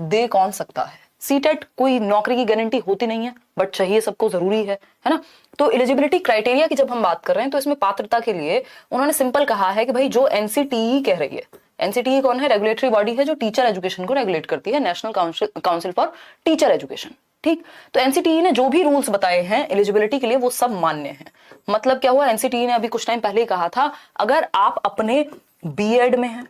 दे कौन सकता है। सीटेट कोई नौकरी की गारंटी होती नहीं है, बट चाहिए सबको, जरूरी है ना। तो एलिजिबिलिटी क्राइटेरिया की जब हम बात कर रहे हैं तो इसमें पात्रता के लिए उन्होंने सिंपल कहा है कि भाई जो एनसीटीई कह रही है, एनसीटीई कौन है, रेगुलेटरी बॉडी है जो टीचर एजुकेशन को रेगुलेट करती है, national council for teacher education. ठीक, तो एनसीटीई ने जो भी रूल्स बताए हैं एलिजिबिलिटी के लिए वो सब मान्य हैं। मतलब क्या हुआ, एनसीटीई ने अभी कुछ टाइम पहले ही कहा था, अगर आप अपने बीएड में हैं,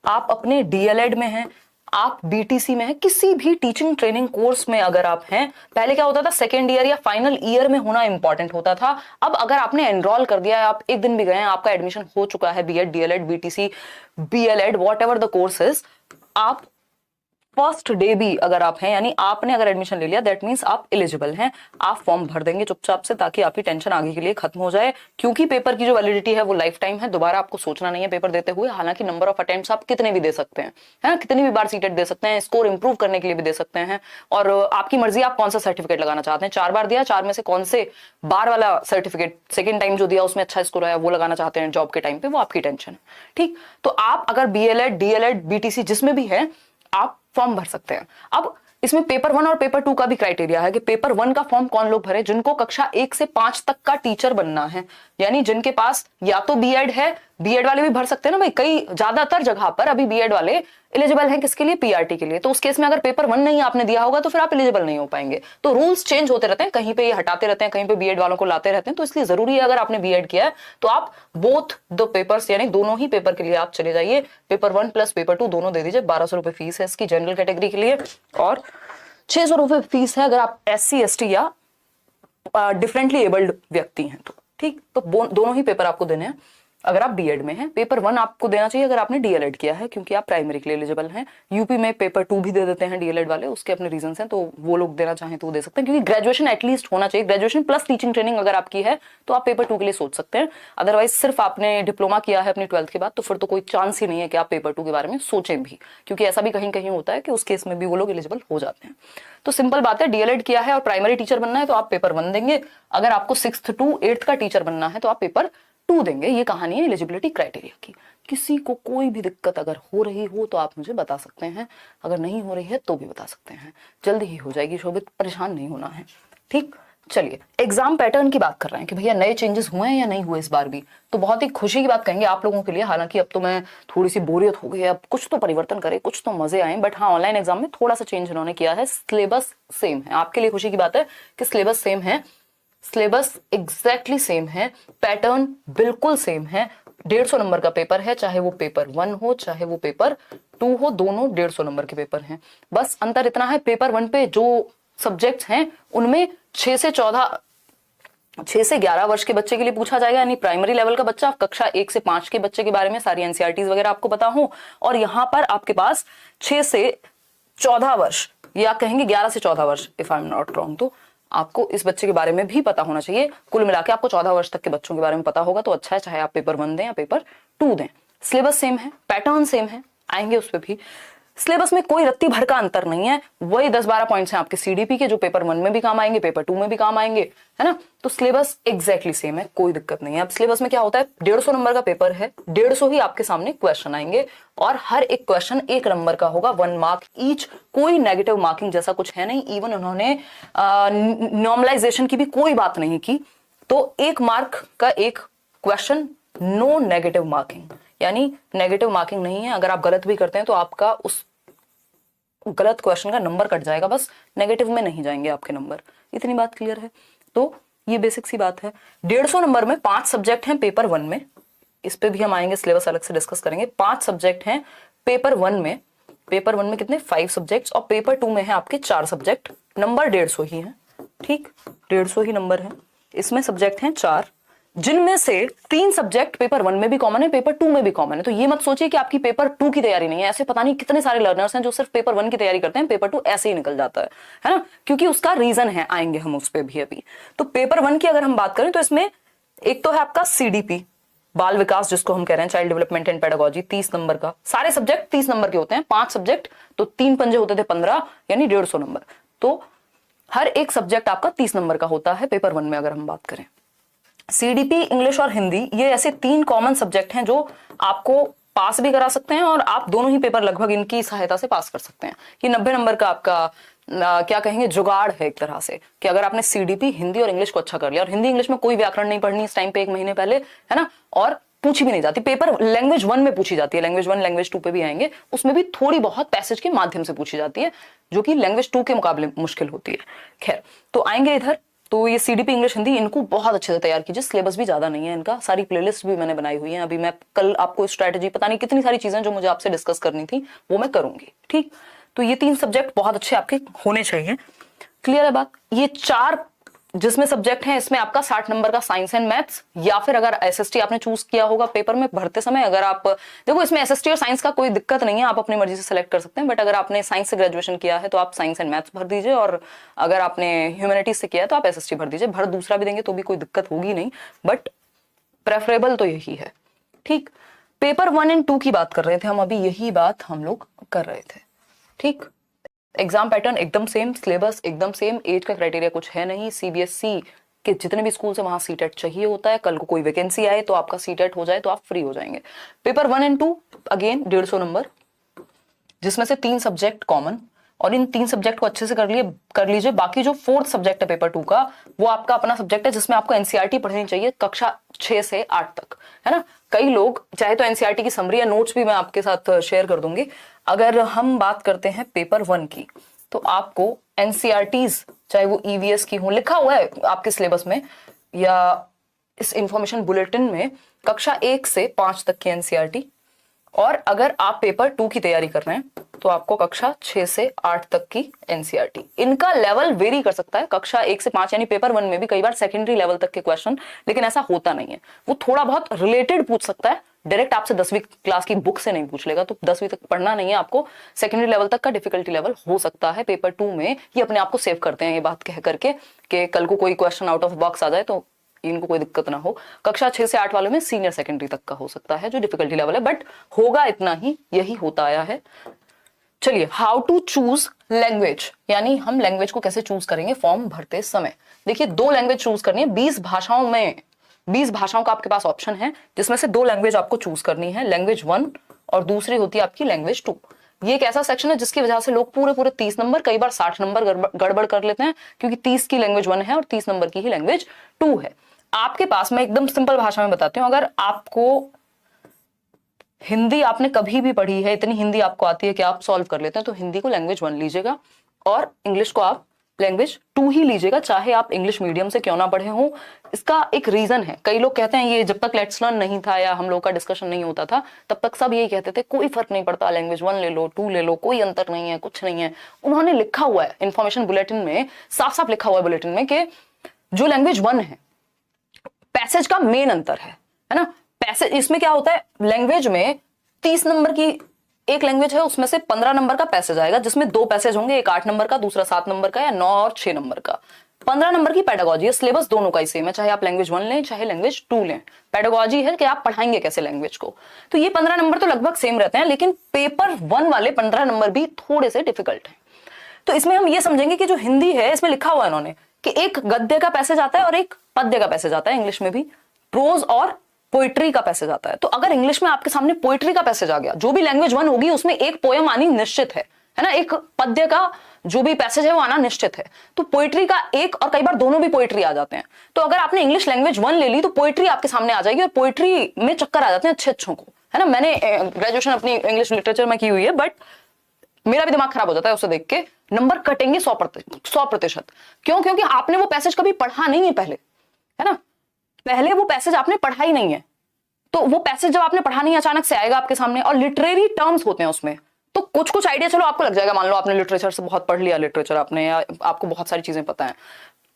आप अपने डीएलएड में हैं, आप बीटीसी में हैं, किसी भी टीचिंग ट्रेनिंग कोर्स में अगर आप हैं, पहले क्या होता था सेकेंड ईयर या फाइनल ईयर में होना इंपॉर्टेंट होता था। अब अगर आपने एनरोल कर दिया है, आप एक दिन भी गए हैं, आपका एडमिशन हो चुका है, BEd DElEd BTC BElEd whatever the course is, आप फर्स्ट डे भी अगर आप हैं, यानी आपने अगर एडमिशन ले लिया, दैट मींस आप एलिजिबल हैं। आप फॉर्म भर देंगे चुपचाप से, ताकि आपकी टेंशन आगे के लिए खत्म हो जाए, क्योंकि पेपर की जो वैलिडिटी है वो लाइफ टाइम है, दोबारा आपको सोचना नहीं है पेपर देते हुए। हालांकि नंबर ऑफ अटेम्प्ट्स आप कितने भी दे सकते हैं, है ना, कितनी भी बार सीटेट दे सकते हैं, स्कोर इंप्रूव करने के लिए भी दे सकते हैं, और आपकी मर्जी आप कौन सा सर्टिफिकेट लगाना चाहते हैं। 4 बार दिया, 4 में से कौन से बार वाला सर्टिफिकेट सेकेंड टाइम जो दिया उसमें अच्छा स्कोर आया वो लगाना चाहते हैं जॉब के टाइम पे, वो आपकी टेंशन है। ठीक, तो आप अगर बीएलएड डीएलएड बीटीसी जिसमें भी है आप फॉर्म भर सकते हैं। अब इसमें पेपर 1 और पेपर 2 का भी क्राइटेरिया है कि पेपर 1 का फॉर्म कौन लोग भरे, जिनको कक्षा 1 से 5 तक का टीचर बनना है, यानी जिनके पास या तो बीएड है, बीएड वाले भी भर सकते हैं ना भाई, कई ज्यादातर जगह पर अभी बीएड वाले एलिजिबल हैं किसके लिए, पीआरटी के लिए। तो उस केस में अगर पेपर 1 नहीं आपने दिया होगा तो फिर आप एलिजिबल नहीं हो पाएंगे। तो रूल्स चेंज होते रहते हैं, कहीं पे ये हटाते रहते हैं, कहीं पे बीएड वालों को लाते रहते हैं, तो इसलिए जरूरी है अगर आपने बीएड किया है तो आप बोथ द पेपर्स यानी दोनों ही पेपर के लिए आप चले जाइए। पेपर 1 प्लस पेपर 2 दोनों दे दीजिए। 1200 रुपए फीस है इसकी जनरल कैटेगरी के लिए, और 600 रुपए फीस है अगर आप SC ST या डिफरेंटली एबल्ड व्यक्ति हैं तो। ठीक, तो दोनों ही पेपर आपको देने हैं अगर आप बीएड में हैं। पेपर 1 आपको देना चाहिए अगर आपने डीएलएड किया है, क्योंकि आप प्राइमरी के लिए एलिजिबल हैं। यूपी में पेपर 2 भी दे देते हैं डीएलएड वाले, उसके अपने रीजन हैं, तो वो लोग देना चाहें तो वो दे सकते हैं, क्योंकि ग्रेजुएशन एटलीस्ट होना चाहिए। ग्रेजुएशन प्लस टीचिंग ट्रेनिंग अगर आपकी है तो आप पेपर 2 के लिए सोच सकते हैं। अदरवाइज सिर्फ आपने डिप्लोमा किया है अपनी 12th के बाद तो फिर तो कोई चांस ही नहीं है कि आप पेपर 2 के बारे में सोचें भी, क्योंकि ऐसा भी कहीं कहीं होता है कि उस केस में भी वो लोग एलिजिबल हो जाते हैं। तो सिंपल बात है, डीएलएड किया है और प्राइमरी टीचर बनना है तो आप पेपर 1 देंगे। अगर आपको 6th to 8th का टीचर बनना है तो आप पेपर 2 देंगे। ये कहानी है एलिजिबिलिटी क्राइटेरिया की। किसी को कोई भी दिक्कत अगर हो रही हो तो आप मुझे बता सकते हैं, अगर नहीं हो रही है तो भी बता सकते हैं, जल्दी ही हो जाएगी शोभित, परेशान नहीं होना है। ठीक, चलिए एग्जाम पैटर्न की बात कर रहे हैं कि भैया नए चेंजेस हुए हैं या नहीं हुए इस बार भी, तो बहुत ही खुशी की बात कहेंगे आप लोगों के लिए। हालांकि अब तो मैं थोड़ी सी बोरियत हो गई है, अब कुछ तो परिवर्तन करे, कुछ तो मजे आए, बट हाँ ऑनलाइन एग्जाम में थोड़ा सा चेंज इन्होंने किया है। सिलेबस सेम है, आपके लिए खुशी की बात है कि सिलेबस सेम है, सिलेबस एग्जैक्टली सेम है, पैटर्न बिल्कुल सेम है। 150 नंबर का पेपर है, चाहे वो पेपर 1 हो चाहे वो पेपर 2 हो, दोनों 150 नंबर के पेपर हैं। बस अंतर इतना है, पेपर 1 पे जो सब्जेक्ट्स हैं उनमें 6 से 11 वर्ष के बच्चे के लिए पूछा जाएगा, यानी प्राइमरी लेवल का बच्चा, कक्षा 1 से 5 के बच्चे के बारे में सारी एनसीईआरटीज वगैरह आपको पता हो। और यहां पर आपके पास 6 से 14 वर्ष या कहेंगे 11 से 14 वर्ष, if I am not wrong, तो आपको इस बच्चे के बारे में भी पता होना चाहिए। कुल मिला के आपको 14 वर्ष तक के बच्चों के बारे में पता होगा तो अच्छा है, चाहे आप पेपर 1 दें या पेपर 2 दें। सिलेबस सेम है, पैटर्न सेम है, आएंगे उस पर भी। सिलेबस में कोई रत्ती भर का अंतर नहीं है, वही 10-12 पॉइंट्स हैं आपके सीडीपी के, जो पेपर 1 में भी काम आएंगे, पेपर 2 में भी काम आएंगे, है ना। तो सिलेबस एग्जैक्टली सेम है, कोई दिक्कत नहीं है। अब सिलेबस में क्या होता है, 150 नंबर का पेपर है, 150 ही आपके सामने क्वेश्चन आएंगे, और हर एक क्वेश्चन 1 नंबर का होगा, 1 मार्क ईच। कोई नेगेटिव मार्किंग जैसा कुछ है नहीं, इवन उन्होंने नॉर्मलाइजेशन की भी कोई बात नहीं की। तो 1 मार्क का एक क्वेश्चन, नो नेगेटिव मार्किंग, यानी नेगेटिव मार्किंग नहीं है। अगर आप गलत भी करते हैं तो आपका उस गलत क्वेश्चन का नंबर कट जाएगा, बस नेगेटिव में नहीं जाएंगे आपके नंबर। इतनी बात क्लियर है, तो ये बेसिक सी बात है। 150 नंबर में 5 सब्जेक्ट हैं पेपर 1 में, इस पे भी हम आएंगे, सिलेबस अलग से डिस्कस करेंगे। 5 सब्जेक्ट हैं पेपर 1 में। पेपर 1 में कितने, 5 सब्जेक्ट्स, और पेपर 2 में है आपके 4 सब्जेक्ट। नंबर 150 ही है, ठीक, 150 ही नंबर है। इसमें सब्जेक्ट हैं 4, जिनमें से 3 सब्जेक्ट पेपर 1 में भी कॉमन है, पेपर 2 में भी कॉमन है। तो ये मत सोचिए कि आपकी पेपर 2 की तैयारी नहीं है। ऐसे पता नहीं कितने सारे लर्नर्स हैं जो सिर्फ पेपर 1 की तैयारी करते हैं, पेपर 2 ऐसे ही निकल जाता है ना, क्योंकि उसका रीजन है, आएंगे हम उस पर भी अभी। तो पेपर 1 की अगर हम बात करें तो इसमें एक तो है आपका CDP, बाल विकास जिसको हम कह रहे हैं, child development and pedagogy, 30 number का। सारे सब्जेक्ट 30 नंबर के होते हैं, 5 सब्जेक्ट तो 3 पंजे होते थे 15, यानी 150 नंबर। तो हर एक सब्जेक्ट आपका 30 नंबर का होता है पेपर 1 में अगर हम बात करें। CDP, इंग्लिश और हिंदी, ये ऐसे 3 कॉमन सब्जेक्ट हैं जो आपको पास भी करा सकते हैं और आप दोनों ही पेपर लगभग इनकी सहायता से पास कर सकते हैं। कि 90 नंबर का आपका क्या कहेंगे जुगाड़ है एक तरह से, कि अगर आपने सीडीपी हिंदी और इंग्लिश को अच्छा कर लिया, और हिंदी इंग्लिश में कोई व्याकरण नहीं पढ़नी इस टाइम पे, 1 महीने पहले, है ना, और पूछी भी नहीं जाती, पेपर लैंग्वेज 1 में पूछी जाती है, लैंग्वेज 1 लैंग्वेज 2 पे भी आएंगे, उसमें भी थोड़ी बहुत पैसेज के माध्यम से पूछी जाती है, जो कि लैंग्वेज 2 के मुकाबले मुश्किल होती है। खैर, तो आएंगे इधर, तो ये सीडीपी इंग्लिश हिंदी इनको बहुत अच्छे से तैयार कीजिए, सिलेबस भी ज्यादा नहीं है इनका, सारी प्लेलिस्ट भी मैंने बनाई हुई है, अभी मैं कल आपको स्ट्रेटेजी, पता नहीं कितनी सारी चीजें जो मुझे आपसे डिस्कस करनी थी वो मैं करूंगी। ठीक, तो ये 3 सब्जेक्ट बहुत अच्छे आपके होने चाहिए। क्लियर है बात? ये 4 जिसमें सब्जेक्ट हैं, इसमें आपका 60 नंबर का साइंस एंड मैथ्स, या फिर अगर एसएसटी आपने चूज किया होगा पेपर में भरते समय, अगर आप देखो इसमें एसएसटी और साइंस का कोई दिक्कत नहीं है, आप अपनी मर्जी से सेलेक्ट कर सकते हैं, बट अगर आपने साइंस से ग्रेजुएशन किया है तो आप साइंस एंड मैथ्स भर दीजिए, और अगर आपने ह्यूमैनिटीज से किया है तो आप एसएसटी भर दीजिए, भर दूसरा भी देंगे तो भी कोई दिक्कत होगी नहीं, बट प्रेफरेबल तो यही है। ठीक, पेपर 1 और 2 की बात कर रहे थे हम, अभी यही बात हम लोग कर रहे थे। ठीक, एग्जाम पैटर्न एकदम सेम, सिलेबस एकदम सेम, एज का क्राइटेरिया कुछ है नहीं, सीबीएसई के जितने भी स्कूल से वहां सीटेट चाहिए होता है, कल को कोई वैकेंसी आए तो आपका सीटेट हो जाए तो आप फ्री हो जाएंगे। पेपर 1 और 2 अगेन 150 नंबर, जिसमें से 3 सब्जेक्ट कॉमन, और इन 3 सब्जेक्ट को अच्छे से कर लीजिए। बाकी जो 4th सब्जेक्ट है पेपर 2 का, वो आपका अपना सब्जेक्ट है, जिसमें आपको एनसीईआरटी पढ़नी चाहिए कक्षा 6 से 8 तक, है ना। कई लोग चाहे तो एनसीईआरटी की समरी या नोट्स भी मैं आपके साथ शेयर कर दूंगी। अगर हम बात करते हैं पेपर 1 की, तो आपको एनसीईआरटीज चाहे वो ईवीएस की हो, लिखा हुआ है आपके सिलेबस में या इस इंफॉर्मेशन बुलेटिन में, कक्षा 1 से 5 तक की एनसीईआरटी, और अगर आप पेपर 2 की तैयारी कर रहे हैं तो आपको कक्षा 6 से 8 तक की एनसीईआरटी। इनका लेवल वेरी कर सकता है, कक्षा 1 से 5 यानी पेपर 1 में भी कई बार सेकेंडरी लेवल तक के क्वेश्चन, लेकिन ऐसा होता नहीं है, वो थोड़ा बहुत रिलेटेड पूछ सकता है, डायरेक्ट आपसे 10वीं क्लास की बुक से नहीं पूछ लेगा, तो 10वीं तक पढ़ना नहीं है आपको, सेकेंडरी लेवल तक का डिफिकल्टी लेवल हो सकता है पेपर 2 में। ये अपने आप को सेव करते हैं ये बात कह करके कि कल को कोई क्वेश्चन आउट ऑफ बॉक्स आ जाए तो इनको कोई दिक्कत ना हो। कक्षा 6 से 8 वालों में सीनियर सेकेंडरी तक का हो सकता है जो डिफिकल्टी लेवल है, बट होगा इतना ही, यही होता आया है। चलिए, हाउ टू चूज लैंग्वेज, यानी हम लैंग्वेज को कैसे चूज करेंगे फॉर्म भरते समय। देखिए, 2 लैंग्वेज चूज करनी है, 20 भाषाओं में, 20 भाषाओं का आपके पास ऑप्शन है, जिसमें से 2 लैंग्वेज आपको चूज करनी है, लैंग्वेज 1 और दूसरी होती है आपकी लैंग्वेज 2। ये एक ऐसा सेक्शन है जिसकी वजह से लोग पूरे 30 नंबर, कई बार 60 नंबर गड़बड़ कर लेते हैं, क्योंकि 30 की लैंग्वेज 1 है और 30 नंबर की ही लैंग्वेज 2 है। आपके पास, मैं एकदम सिंपल भाषा में बताती हूँ, अगर आपको हिंदी आपने कभी भी पढ़ी है, इतनी हिंदी आपको आती है कि आप सॉल्व कर लेते हैं, तो हिंदी को लैंग्वेज 1 लीजिएगा और इंग्लिश को आप लैंग्वेज 2 ही लीजिएगा, चाहे आप इंग्लिश मीडियम से क्यों ना पढ़े हो। इसका एक रीजन है, कई लोग कहते हैं ये जब तक लेट्स लर्न नहीं था या हम लोग का डिस्कशन नहीं होता था तब तक सब यही कहते थे कोई फर्क नहीं पड़ता, लैंग्वेज 1 ले लो 2 ले लो, कोई अंतर नहीं है, कुछ नहीं है। उन्होंने लिखा हुआ है इंफॉर्मेशन बुलेटिन में, साफ साफ लिखा हुआ है बुलेटिन में कि जो लैंग्वेज 1 है, पैसेज का मेन अंतर है ना। पैसेज इसमें क्या होता है, लैंग्वेज में 30 नंबर की एक लैंग्वेज है, उसमें से 15 नंबर का पैसेज आएगा, जिसमें 2 पैसेज होंगे, एक 8 नंबर का, दूसरा 7 नंबर का, या 9 और 6 नंबर का। 15 नंबर की पेडागोजी है, सिलेबस दोनों का ही सेम है, चाहे आप लैंग्वेज 1 लें चाहे लैंग्वेज 2 लें। पेडागोजी है कि आप पढ़ाएंगे कैसे लैंग्वेज को, तो ये 15 नंबर तो लगभग सेम रहते हैं, लेकिन पेपर 1 वाले 15 नंबर भी थोड़े से डिफिकल्ट है। तो इसमें हम ये समझेंगे कि जो हिंदी है, इसमें लिखा हुआ है इन्होंने कि एक गद्य का पैसेज आता है और एक पद्य का पैसेज आता है, इंग्लिश में भी प्रोज और पोइट्री का पैसेज आता है। तो अगर इंग्लिश में आपके सामने पोइट्री का पैसेज आ गया, जो भी लैंग्वेज 1 होगी उसमें एक पोयम आनी निश्चित है ना, एक पद्य का जो भी पैसेज है वो आना निश्चित है। तो पोइट्री का एक, और कई बार दोनों भी पोइट्री आ जाते हैं, तो अगर आपने इंग्लिश लैंग्वेज 1 ले ली तो पोइट्री आपके सामने आ जाएगी, और पोइट्री में चक्कर आ जाते हैं अच्छों को, है ना। मैंने ग्रेजुएशन अपनी इंग्लिश लिटरेचर में की हुई है, बट मेरा भी दिमाग खराब हो जाता है उसे देख के, नंबर कटेंगे 100%। क्यों? क्योंकि आपने वो पैसेज कभी पढ़ा नहीं है पहले, है ना, पहले वो पैसेज आपने पढ़ा ही नहीं है। तो वो पैसेज जब आपने पढ़ा नहीं, अचानक से आएगा आपके सामने, और लिटरेरी टर्म्स होते हैं उसमें, तो कुछ आइडिया चलो आपको लग जाएगा, मान लो आपने लिटरेचर से बहुत पढ़ लिया, लिटरेचर आपने, या आपको बहुत सारी चीजें पता है,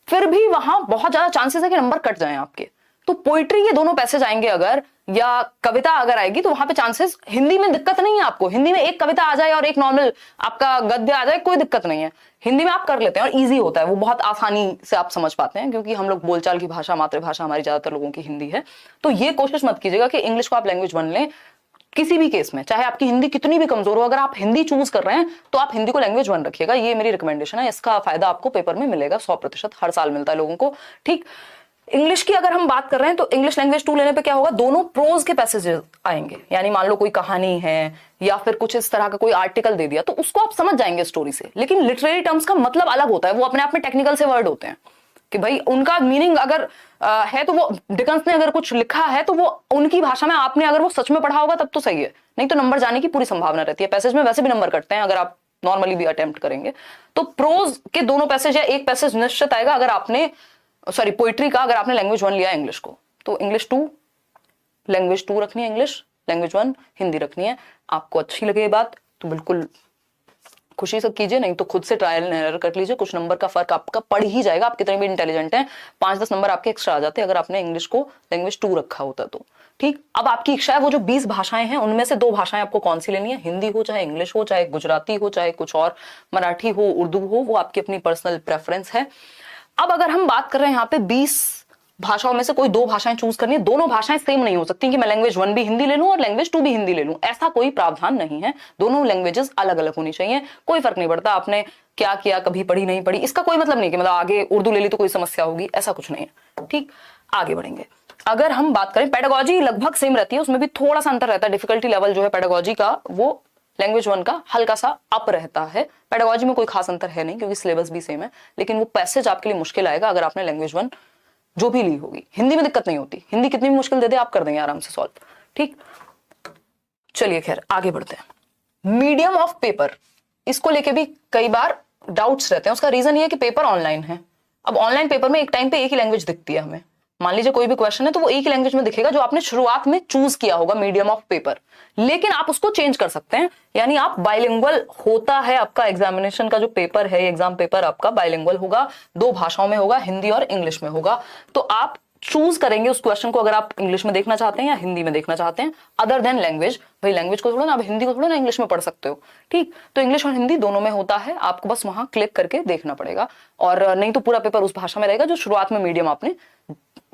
फिर भी वहां बहुत ज्यादा चांसेस है कि नंबर कट जाए आपके। तो पोइट्री, ये दोनों पैसेज आएंगे अगर, या कविता अगर आएगी, तो वहां पे चांसेस, हिंदी में दिक्कत नहीं है आपको, हिंदी में एक कविता आ जाए और एक नॉर्मल आपका गद्य आ जाए, कोई दिक्कत नहीं है, हिंदी में आप कर लेते हैं और इजी होता है, वो बहुत आसानी से आप समझ पाते हैं, क्योंकि हम लोग बोलचाल की भाषा, मातृभाषा हमारी ज्यादातर लोगों की हिंदी है। तो ये कोशिश मत कीजिएगा कि इंग्लिश को आप लैंग्वेज 1 लें, किसी भी केस में, चाहे आपकी हिंदी कितनी भी कमजोर हो, अगर आप हिंदी चूज कर रहे हैं तो आप हिंदी को लैंग्वेज 1 रखिएगा, ये मेरी रिकमेंडेशन है। इसका फायदा आपको पेपर में मिलेगा 100%, हर साल मिलता है लोगों को। ठीक, इंग्लिश की अगर हम बात कर रहे हैं तो इंग्लिश लैंग्वेज 2 लेने पे क्या होगा, दोनों प्रोज के पैसेजेस आएंगे, यानी मान लो कोई कहानी है या फिर कुछ इस तरह का कोई आर्टिकल दे दिया तो उसको आप समझ जाएंगे स्टोरी से, लेकिन लिटरेरी टर्म्स का मतलब अलग होता है, वो अपने आप में टेक्निकल से वर्ड होते हैं कि भाई उनका मीनिंग अगर है तो वो डिकन्स ने अगर कुछ लिखा है तो वो उनकी भाषा में, आपने अगर वो सच में पढ़ा होगा तब तो सही है, नहीं तो नंबर जाने की पूरी संभावना रहती है। पैसेज में वैसे भी नंबर कटते हैं अगर आप नॉर्मली भी अटेम्प्ट करेंगे। तो प्रोज के दोनों पैसेज या एक पैसेज निश्चित आएगा अगर आपने, सॉरी पोइट्री का अगर आपने लैंग्वेज 1 लिया इंग्लिश को, तो इंग्लिश 2 लैंग्वेज 2 रखनी है, इंग्लिश लैंग्वेज 1 हिंदी रखनी है। आपको अच्छी लगे ये बात तो बिल्कुल खुशी से कीजिए, नहीं तो खुद से ट्रायल एंड एरर कर लीजिए, कुछ नंबर का फर्क आपका पड़ ही जाएगा। आप कितने भी इंटेलिजेंट हैं, 5-10 नंबर आपके एक्स्ट्रा आ जाते हैं अगर आपने इंग्लिश को लैंग्वेज 2 रखा होता तो। ठीक, अब आपकी इच्छा है वो जो 20 भाषाएं हैं उनमें से 2 भाषाएं आपको कौन सी लेनी है, हिंदी हो चाहे इंग्लिश हो चाहे गुजराती हो चाहे कुछ और मराठी हो उर्दू हो, वो आपकी अपनी पर्सनल प्रेफरेंस है। अब अगर हम बात कर रहे हैं यहाँ पे 20 भाषाओं में से कोई 2 भाषाएं चूज करनी है, दोनों भाषाएं सेम नहीं हो सकती कि मैं लैंग्वेज 1 भी हिंदी ले लूं और लैंग्वेज 2 भी हिंदी ले लूं, ऐसा कोई प्रावधान नहीं है। दोनों लैंग्वेजेस अलग अलग होनी चाहिए, कोई फर्क नहीं पड़ता आपने क्या किया, कभी पढ़ी नहीं पढ़ी, इसका कोई मतलब नहीं कि मतलब आगे उर्दू ले ली तो कोई समस्या होगी, ऐसा कुछ नहीं है। ठीक, आगे बढ़ेंगे। अगर हम बात करें, पेडागोजी लगभग सेम रहती है, उसमें भी थोड़ा सा अंतर रहता है, डिफिकल्टी लेवल जो है पेडागोजी का वो लैंग्वेज 1 का हल्का सा अप रहता है। पेडागोजी में कोई खास अंतर है नहीं क्योंकि सिलेबस भी सेम है, लेकिन वो पैसेज आपके लिए मुश्किल आएगा अगर आपने लैंग्वेज 1 जो भी ली होगी। हिंदी में दिक्कत नहीं होती, हिंदी कितनी भी मुश्किल दे दे आप कर देंगे आराम से सॉल्व। ठीक, चलिए खैर आगे बढ़ते हैं। मीडियम ऑफ पेपर, इसको लेके भी कई बार डाउट्स रहते हैं। उसका रीजन ये है कि पेपर ऑनलाइन है। अब ऑनलाइन पेपर में एक टाइम पे एक ही लैंग्वेज दिखती है हमें, मान लीजिए कोई भी क्वेश्चन है तो वो एक ही लैंग्वेज में दिखेगा जो आपने शुरुआत में चूज किया होगा मीडियम ऑफ पेपर, लेकिन आप उसको चेंज कर सकते हैं, यानी आप बाइलिंगुअल होता है आपका एग्जामिनेशन का जो पेपर है, एग्जाम पेपर आपका बाइलिंगुअल होगा, 2 भाषाओं में होगा, हिंदी और इंग्लिश में होगा। तो आप चूज करेंगे उस क्वेश्चन को अगर आप इंग्लिश में देखना चाहते हैं या हिंदी में देखना चाहते हैं, अदर देन लैंग्वेज। भाई लैंग्वेज को थोड़ा ना, आप हिंदी को थोड़ा ना इंग्लिश में पढ़ सकते हो। ठीक, तो इंग्लिश और हिंदी दोनों में होता है, आपको बस वहां क्लिक करके देखना पड़ेगा, और नहीं तो पूरा पेपर उस भाषा में रहेगा जो शुरुआत में मीडियम आपने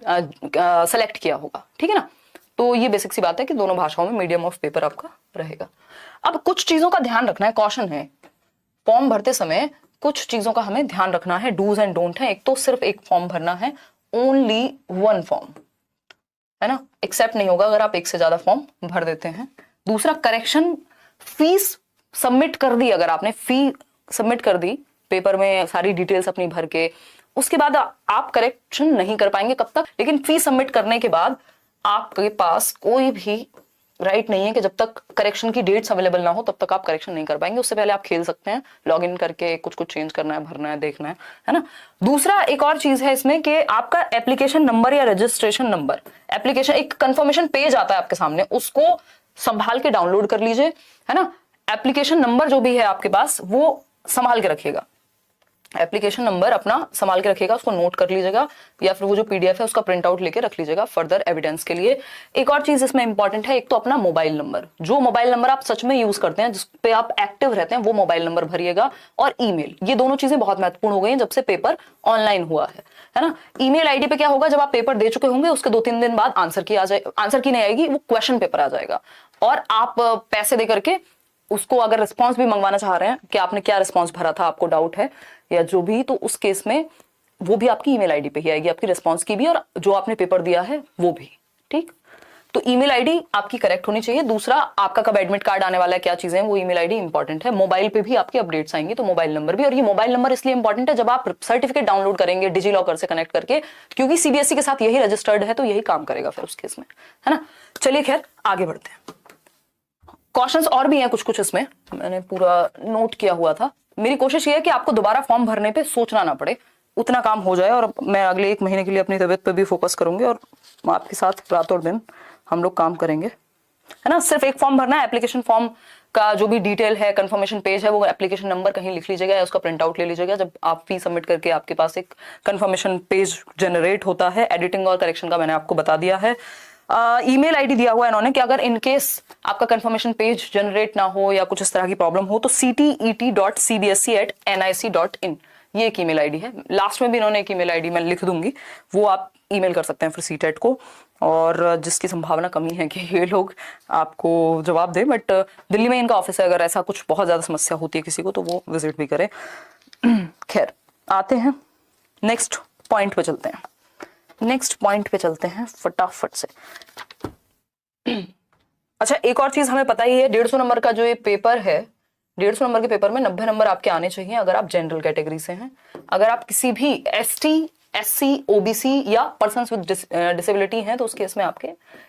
सेलेक्ट किया होगा। ठीक है ना, तो ये बेसिक सी बात है कि दोनों भाषाओं में मीडियम ऑफ पेपर आपका रहेगा। अब कुछ चीजों का ध्यान रखना है, कॉशन है, फॉर्म भरते समय कुछ चीजों का हमें ध्यान रखना है, डूज एंड डोंट है। एक तो सिर्फ एक फॉर्म भरना है, ओनली 1 फॉर्म, है ना, एक्सेप्ट नहीं होगा अगर आप एक से ज्यादा फॉर्म भर देते हैं। दूसरा, करेक्शन फीस सबमिट कर दी, अगर आपने फी सबमिट कर दी पेपर में सारी डिटेल्स अपनी भर के, उसके बाद आप करेक्शन नहीं कर पाएंगे। कब तक, लेकिन फी सबमिट करने के बाद आपके पास कोई भी राइट नहीं है कि जब तक करेक्शन की डेट्स अवेलेबल ना हो तब तक आप करेक्शन नहीं कर पाएंगे। उससे पहले आप खेल सकते हैं, लॉग इन करके कुछ कुछ चेंज करना है, भरना है, देखना है ना। दूसरा एक और चीज है इसमें कि आपका एप्लीकेशन नंबर या रजिस्ट्रेशन नंबर, एप्लीकेशन एक कंफर्मेशन पेज आता है आपके सामने, उसको संभाल के डाउनलोड कर लीजिए, है ना। एप्लीकेशन नंबर जो भी है आपके पास वो संभाल के रखिएगा, एप्लीकेशन नंबर अपना संभाल के रखिएगा, उसको नोट कर लीजिएगा, या फिर वो जो पीडीएफ है उसका प्रिंट आउट लेके रख लीजिएगा फर्दर एविडेंस के लिए। एक और चीज इसमें इंपॉर्टेंट है, एक तो अपना मोबाइल नंबर, जो मोबाइल नंबर आप सच में यूज करते हैं, जिस पे आप एक्टिव रहते हैं, वो मोबाइल नंबर भरिएगा, और ईमेल। ये दोनों चीजें बहुत महत्वपूर्ण हो गई हैं जब से पेपर ऑनलाइन हुआ है ना। ईमेल आईडी पे क्या होगा, जब आप पेपर दे चुके होंगे उसके 2-3 दिन बाद आंसर की आ जाए, आंसर की नहीं आएगी, वो क्वेश्चन पेपर आ जाएगा, और आप पैसे दे करके उसको अगर रिस्पॉन्स भी मंगवाना चाह रहे हैं कि आपने क्या रिस्पॉन्स भरा था, आपको डाउट है या जो भी, तो उस केस में वो भी आपकी ईमेल आईडी पे ही आएगी, आपकी रिस्पॉन्स की भी और जो आपने पेपर दिया है वो भी। ठीक, तो ईमेल आईडी आपकी करेक्ट होनी चाहिए। दूसरा, आपका कब एडमिट कार्ड आने वाला है, क्या चीजें, वो ईमेल आईडी इंपॉर्टेंट है। मोबाइल पे भी आपकी अपडेट्स आएंगी, तो मोबाइल नंबर भी, और ये मोबाइल नंबर इसलिए इंपॉर्टेंट है जब आप सर्टिफिकेट डाउनलोड करेंगे डिजी लॉकर से कनेक्ट करके, क्योंकि सीबीएसई के साथ यही रजिस्टर्ड है, तो यही काम करेगा फिर उस केस में, है ना। चलिए खैर आगे बढ़ते हैं। क्वेश्चंस और भी हैं कुछ कुछ, इसमें मैंने पूरा नोट किया हुआ था। मेरी कोशिश ये है कि आपको दोबारा फॉर्म भरने पे सोचना ना पड़े, उतना काम हो जाए, और मैं अगले 1 महीने के लिए अपनी तबीयत पे भी फोकस करूंगी और आपके साथ रात और दिन हम लोग काम करेंगे, है ना। सिर्फ एक फॉर्म भरना है, एप्लीकेशन फॉर्म का जो भी डिटेल है, कंफर्मेशन पेज है, वो एप्लीकेशन नंबर कहीं लिख लीजिएगा या उसका प्रिंट आउट ले लीजिएगा। जब आप फी सबमिट करके आपके पास एक कंफर्मेशन पेज जनरेट होता है, एडिटिंग और करेक्शन का मैंने आपको बता दिया है। ईमेल आईडी दिया हुआ है इन्होंने कि अगर इनकेस आपका कंफर्मेशन पेज जनरेट ना हो या कुछ इस तरह की प्रॉब्लम हो तो ctet.cbse@nic.in ये एक ईमेल आईडी है। लास्ट में भी इन्होंने एक ईमेल आईडी मैं लिख दूंगी, वो आप ईमेल कर सकते हैं फिर सीटेट को, और जिसकी संभावना कमी है कि ये लोग आपको जवाब दें, बट दिल्ली में इनका ऑफिस है, अगर ऐसा कुछ बहुत ज्यादा समस्या होती है किसी को तो वो विजिट भी करे। खैर आते हैं नेक्स्ट पॉइंट पे चलते हैं। नेक्स्ट पॉइंट पे चलते हैं फटाफट से। अच्छा, एक और चीज हमें पता ही है, 150 नंबर का जो ये पेपर है, 150 नंबर के पेपर में 90 नंबर आपके आने चाहिए अगर आप जनरल कैटेगरी से हैं। अगर आप किसी भी एसटी, एससी, ओबीसी या पर्सन विद डिसेबिलिटी हैं तो उस केस में आपके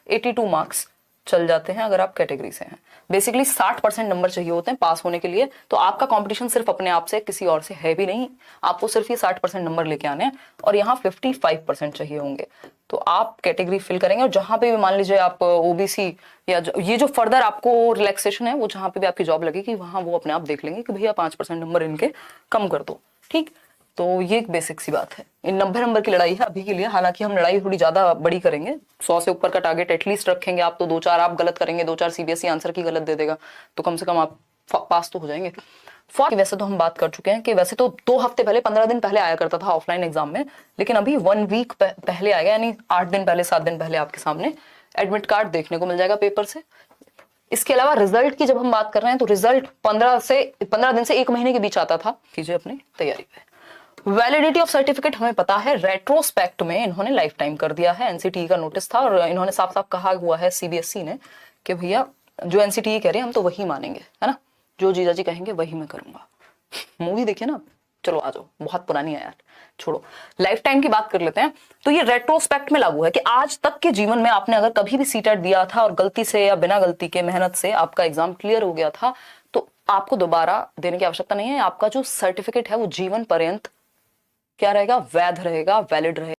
82 मार्क्स चल जाते हैं अगर आप कैटेगरी से हैं। बेसिकली 60% नंबर चाहिए होते हैं पास होने के लिए। तो आपका कंपटीशन सिर्फ अपने आप से, किसी और से है भी नहीं, आपको सिर्फ ये 60% नंबर लेके आने हैं और यहाँ 55% चाहिए होंगे तो आप कैटेगरी फिल करेंगे। और जहां पे भी मान लीजिए आप ओबीसी या ये जो फर्दर आपको रिलैक्सेशन है वो जहां पे भी आपकी जॉब लगेगी वहां वो अपने आप देख लेंगे कि भैया 5% नंबर इनके कम कर दो। ठीक, तो ये एक बेसिक सी बात है। इन 90 नंबर की लड़ाई है अभी के लिए, हालांकि हम लड़ाई थोड़ी ज्यादा बड़ी करेंगे, 100 से ऊपर का टारगेट एटलीस्ट रखेंगे। आप तो 2-4 आप गलत करेंगे, 2-4 सीबीएसई आंसर की गलत दे देगा तो कम से कम आप पास तो हो जाएंगे। वैसे तो हम बात कर चुके हैं कि वैसे तो 2 हफ्ते पहले, 15 दिन पहले आया करता था ऑफलाइन एग्जाम में, लेकिन अभी 1 वीक पहले आएगा, यानी 8 दिन पहले, 7 दिन पहले आपके सामने एडमिट कार्ड देखने को मिल जाएगा पेपर से। इसके अलावा रिजल्ट की जब हम बात कर रहे हैं तो रिजल्ट 15 दिन से 1 महीने के बीच आता था। कीजिए अपनी तैयारी पे। वैलिडिटी ऑफ सर्टिफिकेट हमें पता है, रेट्रोस्पेक्ट में इन्होंने लाइफ टाइम कर दिया है। एनसीटीई का नोटिस था और इन्होंने साफ साफ कहा हुआ है सीबीएसई ने कि भैया जो एनसीटीई कह रहे हैं हम तो वही मानेंगे, है ना, जो जीजा जी कहेंगे वही मैं करूंगा। मूवी देखिए ना, चलो आ जाओ, बहुत पुरानी है यार, छोड़ो, लाइफ टाइम की बात कर लेते हैं। तो ये रेट्रोस्पेक्ट में लागू है कि आज तक के जीवन में आपने अगर कभी भी सीटेट दिया था और गलती से या बिना गलती के मेहनत से आपका एग्जाम क्लियर हो गया था तो आपको दोबारा देने की आवश्यकता नहीं है। आपका जो सर्टिफिकेट है वो जीवन पर्यंत क्या रहेगा, वैध रहेगा, वैलिड रहेगा।